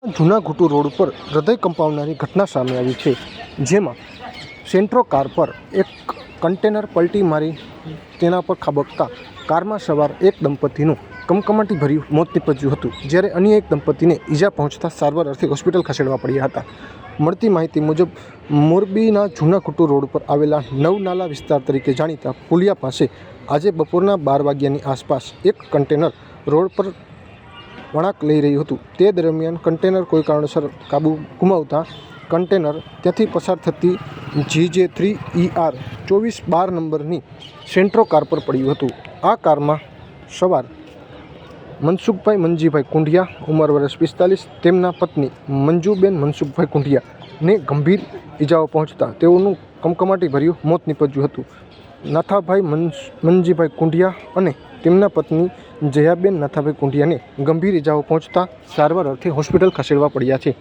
જૂના ઘૂંટુ રોડ પર હૃદય કંપાવનારી ઘટના સામે આવી છે, જેમાં સેન્ટ્રો કાર પર એક કન્ટેનર પલટી મારી તેના પર ખાબકતા કારમાં સવાર એક દંપતીનું કમકમાટીભર્યું મોત નીપજ્યું હતું, જ્યારે અન્ય એક દંપતીને ઈજા પહોંચતા સારવાર અર્થે હોસ્પિટલ ખસેડવા પડ્યા હતા. મળતી માહિતી મુજબ મોરબીના જૂના ઘૂંટુ રોડ પર આવેલા નવનાલા વિસ્તાર તરીકે જાણીતા પુલિયા પાસે આજે બપોરના 12 વાગ્યાની આસપાસ એક કન્ટેનર રોડ પર વળાંક લઈ રહ્યું હતું. તે દરમિયાન કન્ટેનર કોઈ કારણોસર કાબુ ગુમાવતા કન્ટેનર ત્યાંથી પસાર થતી GJ3ER 2412 નંબરની સેન્ટ્રો કાર પર પડ્યું હતું. આ કારમાં સવાર મનસુખભાઈ મંજીભાઈ કુંડિયા, ઉંમર વર્ષ 45, તેમના પત્ની મંજુબેન મનસુખભાઈ કુંડિયાને ગંભીર ઈજાઓ પહોંચતા તેઓનું કમકમાટીભર્યું મોત નીપજ્યું હતું. નાથાભાઈ મંજીભાઈ કુંડિયા અને તેમના પત્ની જયાબેન નાથાભાઈ કુંડિયાને ગંભીર ઈજાઓ પહોંચતા સારવાર અર્થે હોસ્પિટલ ખસેડવા પડ્યા છે.